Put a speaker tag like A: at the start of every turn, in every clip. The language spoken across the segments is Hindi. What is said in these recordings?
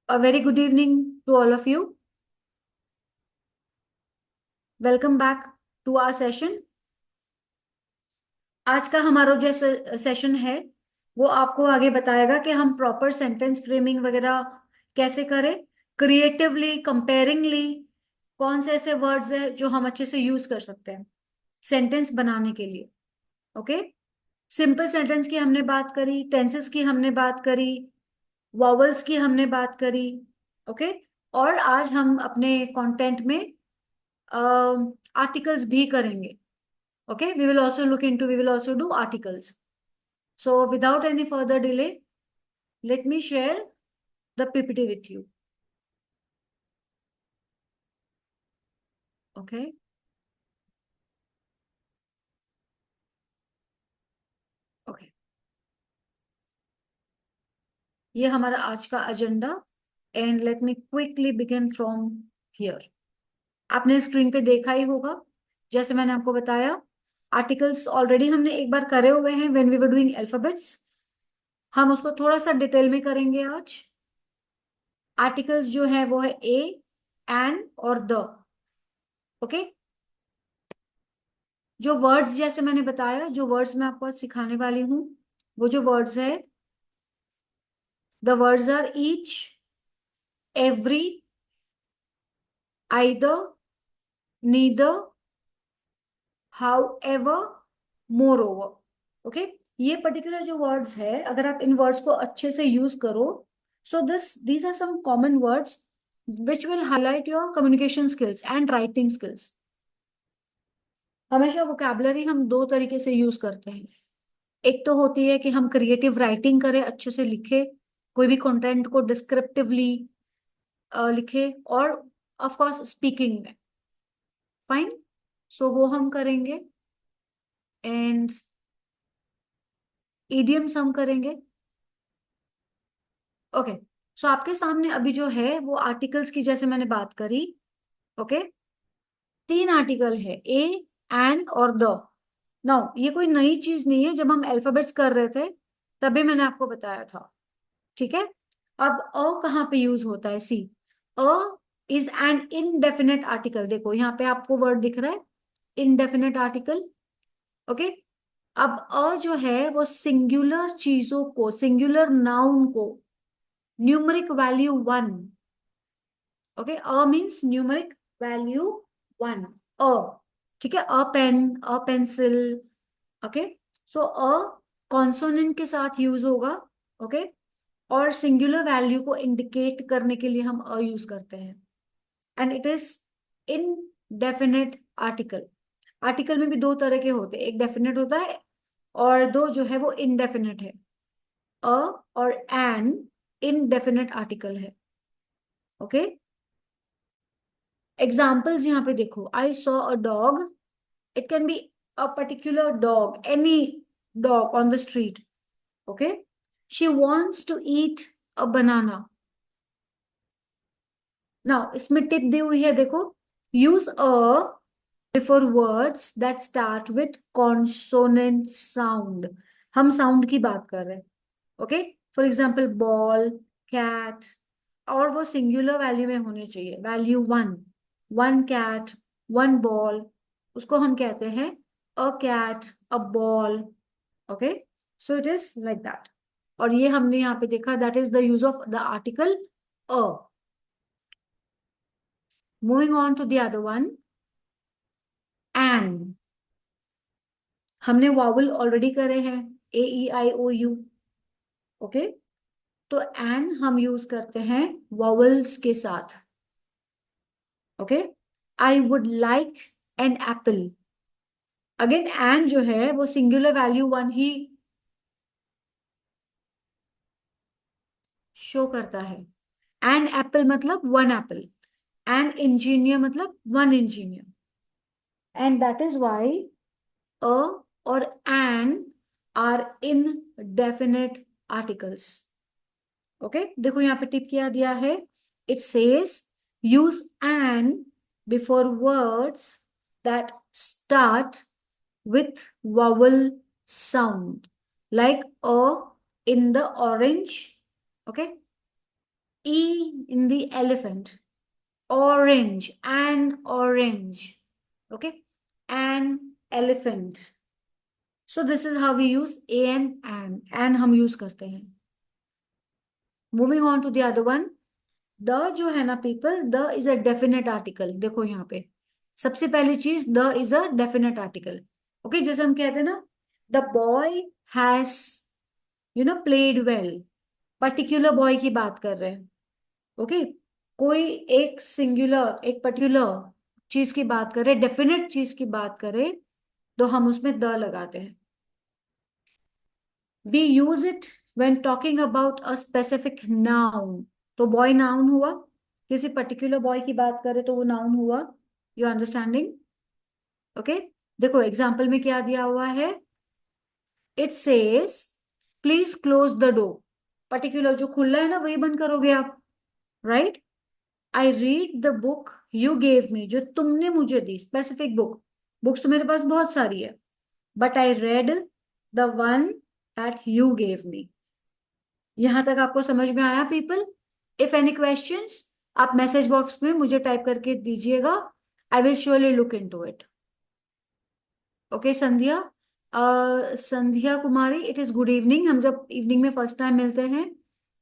A: A very good evening to all of you. Welcome back to our session. आज का हमारा जो सेशन है वो आपको आगे बताएगा कि हम प्रॉपर सेंटेंस फ्रेमिंग वगैरह कैसे करें, क्रिएटिवली, कंपेयरिंगली, कौन से ऐसे वर्ड्स है जो हम अच्छे से यूज कर सकते हैं सेंटेंस बनाने के लिए। ओके, सिंपल सेंटेंस की हमने बात करी, टेंसेस की हमने बात करी, वॉवल्स की हमने बात करी। ओके, और आज हम अपने कंटेंट में आर्टिकल्स भी करेंगे। Okay, we will also do articles. So without any further delay, let me share the PPT with you. Okay. Okay. ये हमारा आज का agenda and let me quickly begin from here. आपने स्क्रीन पे देखा ही होगा, जैसे मैंने आपको बताया, आर्टिकल्स ऑलरेडी हमने एक बार करे हुए हैं when we were doing alphabets. हम उसको थोड़ा सा डिटेल में करेंगे आज। आर्टिकल्स जो है वो है ए, एन और द। ओके, जो वर्ड्स जैसे मैंने बताया, जो वर्ड्स मैं आपको आज सिखाने वाली हूँ, वो जो वर्ड्स है, the words are each, every, either, neither, however, moreover. Okay, ये पर्टिकुलर जो वर्ड्स है, अगर आप इन वर्ड्स को अच्छे से यूज करो, so these are some common words which will highlight your communication skills and writing skills. हमेशा वोकैबुलरी हम दो तरीके से यूज करते हैं। एक तो होती है कि हम क्रिएटिव राइटिंग करें, अच्छे से लिखे, कोई भी कंटेंट को डिस्क्रिप्टिवली लिखे, और ऑफ कोर्स स्पीकिंग में। फाइन, सो वो हम करेंगे। एंड इडियम्स हम करेंगे। ओके, सो आपके सामने अभी जो है वो आर्टिकल्स की जैसे मैंने बात करी। ओके, तीन आर्टिकल है, ए, एन और द। नाउ ये कोई नई चीज नहीं है, जब हम अल्फाबेट्स कर रहे थे तभी मैंने आपको बताया था। ठीक है, अब अ कहाँ पे यूज होता है? See, a is an indefinite article. देखो यहाँ पे आपको वर्ड दिख रहा है, इनडेफिनेट आर्टिकल। ओके, अब अ जो है वो सिंगुलर चीजों को, सिंगुलर नाउन को, numeric value one. Okay, a means numeric value one. A, ठीक है, a pen, a pencil. Okay, so a consonant के साथ यूज होगा। ओके, और सिंगुलर वैल्यू को इंडिकेट करने के लिए हम अ यूज करते हैं। And it is indefinite article. Article में भी दो तरह के होते हैं, एक डेफिनेट होता है और दो जो है वो इनडेफिनेट है। अ और एन इनडेफिनेट आर्टिकल है। ओके, एग्जाम्पल्स यहाँ पे देखो, I saw a dog. It can be a particular dog, any dog on the street. Okay, she wants to eat a banana. Now इसमें टिप दी हुई है, देखो, use a before words that start with consonant sound. हम साउंड की बात कर रहे हैं। Okay, for example ball, cat, और वो सिंगुलर वैल्यू में होने चाहिए, value one. One cat, one ball, उसको हम कहते हैं a cat, a ball. Okay, so it is like that. और ये हमने यहाँ पे देखा, that is the use of the article a. Moving on to the other one, an. हमने वावल ऑलरेडी करे हैं, A E I O U. Okay, तो एन हम यूज करते हैं वावल्स के साथ। Okay, I would like an apple. Again an जो है वो सिंगुलर वैल्यू वन ही शो करता है। एन एप्पल मतलब वन एप्पल, एन इंजीनियर मतलब one engineer. And that is why a और an are indefinite articles. Okay, देखो यहाँ पे टिप क्या दिया है, it says use an before words that start with vowel sound like a in the orange, okay, e in the elephant. Orange, an orange. Okay, an elephant. So this is how we use and हम use करते हैं. Moving on to the other one. The जो है ना people, the is a definite article. देखो यहाँ पे सबसे पहली चीज, the is a definite article. Okay, जैसे हम कहते हैं ना, the boy has played well. Particular boy की बात कर रहे हैं. ओके, कोई एक सिंगुलर, एक पर्टिकुलर चीज की बात करे, डेफिनेट चीज की बात करे, तो हम उसमें द लगाते हैं. We use it when talking about a specific noun. तो बॉय नाउन हुआ, किसी पर्टिकुलर बॉय की बात करें तो वो नाउन हुआ. You understanding? ओके, देखो एग्जाम्पल में क्या दिया हुआ है. It says please close the door. Particular जो खुला है ना वही बंद करोगे आप, right? I read the book you gave me. जो तुमने मुझे दी, स्पेसिफिक बुक. बुक्स तो मेरे पास बहुत सारी है, but I read the one that you gave me. यहां तक आपको समझ में आया पीपल? इफ एनी क्वेश्चंस, आप मैसेज बॉक्स में मुझे टाइप करके दीजिएगा. I will surely look into it. Okay Sandhya, Sandhya Kumari, it is good evening. हम जब इवनिंग में फर्स्ट टाइम मिलते हैं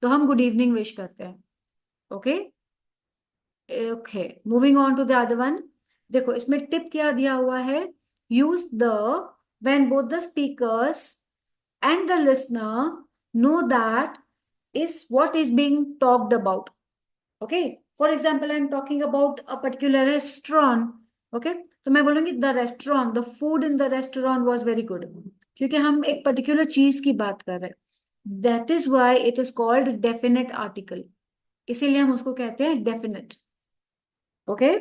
A: तो हम गुड इवनिंग विश करते हैं. Okay okay, moving on to the other one. देखो इसमें टिप क्या दिया हुआ है. Use the when both the speakers and the listener know that is what is being talked about. Okay, for example, I'm talking about a particular restaurant. Okay, तो मैं बोलूंगी the restaurant, the food in the restaurant was very good. क्योंकि हम एक पर्टिकुलर चीज की बात कर रहे हैं. That is why it is called definite article. इसीलिए हम उसको कहते हैं definite. ओके,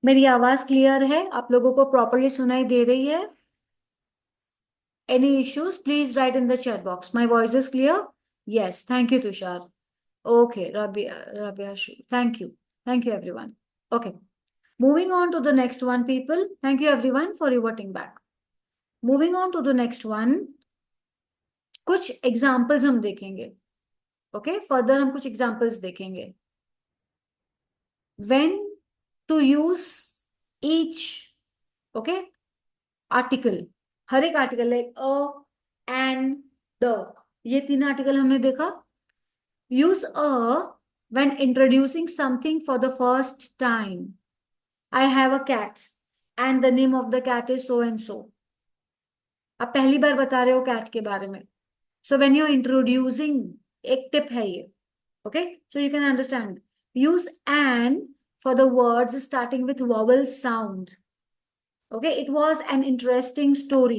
A: मेरी आवाज क्लियर है? आप लोगों को प्रॉपरली सुनाई दे रही है? Any issues, please write in the chat box. My voice is clear? Yes. Thank you, Tushar. Okay, Rabia, thank you. Thank you, everyone. Okay. Moving on to the next one, people. Thank you, everyone, for reverting back. Moving on to the next one. कुछ एग्जाम्पल्स हम देखेंगे. ओके, फर्दर हम कुछ एग्जाम्पल्स देखेंगे. When to use each, okay, article. हर एक article, like a, an, the, ये तीन आर्टिकल हमने देखा. Use a when introducing something for the first time. I have a cat and the name of the cat is so and so. आप पहली बार बता रहे हो कैट के बारे में. So when you are introducing, एक टिप है ये. Okay, so you can understand. Use an for the words starting with vowel sound. Okay, it was an interesting story.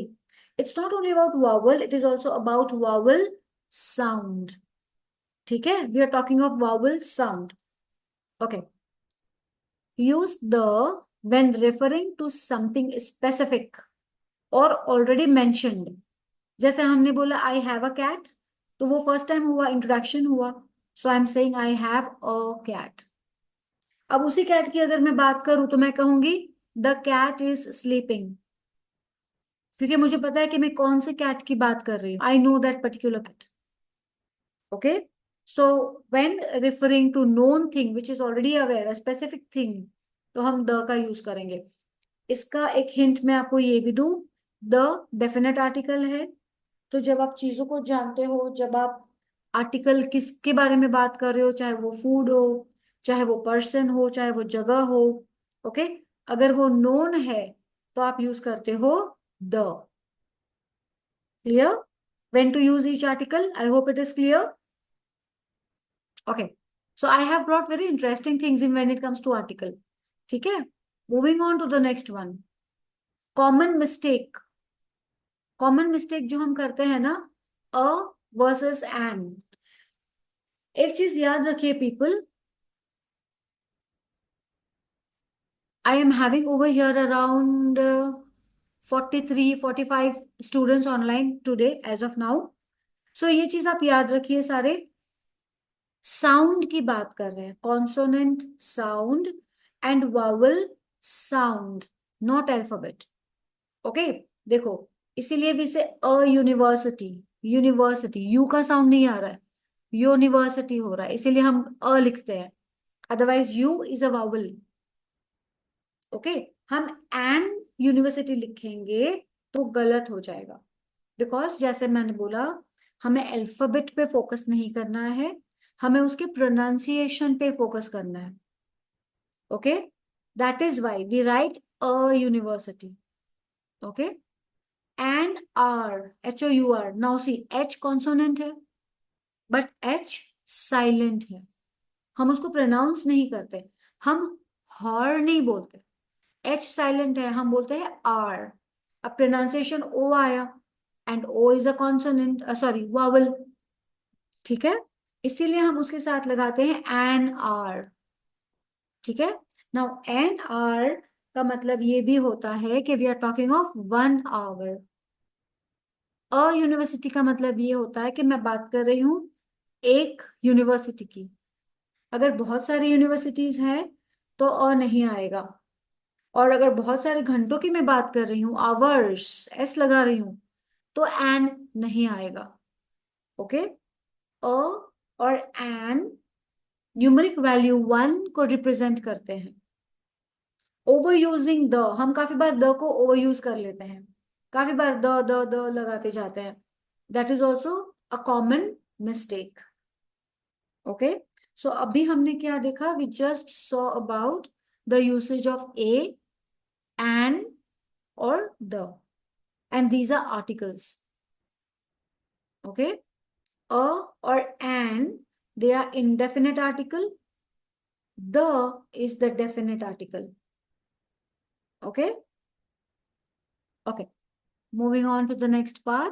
A: It's not only about vowel, it is also about vowel sound. ठीक है, we are talking of vowel sound. Okay. Use the when referring to something specific or already mentioned. जैसे हमने बोला I have a cat, तो वो first time हुआ, introduction हुआ. So I'm saying I have a cat. अब उसी कैट की अगर मैं बात करूं तो मैं कहूंगी द कैट इज स्लीपिंग. क्योंकि मुझे पता है कि मैं कौन से कैट की बात कर रही हूँ. I know that particular cat. Okay, so when referring to known thing which is already aware, a specific thing, तो हम द का यूज करेंगे. इसका एक हिंट मैं आपको ये भी दूं. द डेफिनेट आर्टिकल है, तो जब आप चीजों को जानते हो, जब आप आर्टिकल किसके बारे में बात कर रहे हो, चाहे वो फूड हो, चाहे वो पर्सन हो, चाहे वो जगह हो, ओके, अगर वो नोन है तो आप यूज करते हो the. Clear? When to use each article? I hope it is clear. Okay. So I have brought very interesting things in when it comes to article. ठीक है? Moving on to the next one. Common mistake. Common mistake जो हम करते हैं ना, a versus an. एक चीज याद रखिए people. I am having over here around 43, 45 students online today as of now. So ये चीज आप याद रखिए सारे. साउंड की बात कर रहे हैं, consonant sound and vowel sound, not alphabet. Okay, देखो इसीलिए भी से अ यूनिवर्सिटी, यूनिवर्सिटी, यू का साउंड नहीं आ रहा है. यूनिवर्सिटी हो रहा है, इसीलिए हम अ लिखते हैं, otherwise you is a vowel. Okay, हम एन यूनिवर्सिटी लिखेंगे तो गलत हो जाएगा, बिकॉज जैसे मैंने बोला, हमें अल्फाबेट पे फोकस नहीं करना है, हमें उसके प्रोनाउंसिएशन पे फोकस करना है। Okay, that is why we write a university. Okay, an hour, HOUR, now see H consonant है बट एच साइलेंट है, हम उसको प्रोनाउंस नहीं करते, हम हॉर नहीं बोलते, एच साइलेंट है, हम बोलते हैं आर। अब प्रोनाउंसिएशन ओ आया, and O is a consonant, sorry vowel, ठीक है, इसीलिए हम उसके साथ लगाते हैं एन आर। ठीक है, नाउ एन आवर का मतलब ये भी होता है कि we are talking of 1 hour. A university का मतलब ये होता है कि मैं बात कर रही हूँ एक यूनिवर्सिटी की। अगर बहुत सारी यूनिवर्सिटीज हैं तो अ नहीं आएगा, और अगर बहुत सारे घंटों की मैं बात कर रही हूँ, आवर्स, एस लगा रही हूँ, तो एन नहीं आएगा। ओके, अ और एन न्यूमेरिक वैल्यू 1 को रिप्रेजेंट करते हैं। ओवर यूजिंग द, हम काफी बार द को ओवर यूज कर लेते हैं, काफी बार द द द लगाते जाते हैं, that is also a common mistake. Okay, so अभी हमने क्या देखा, we just saw about the usage of a an और the, and these are articles. Okay, a और an, they are indefinite article, the is the definite article. Okay, okay, moving on to the next part.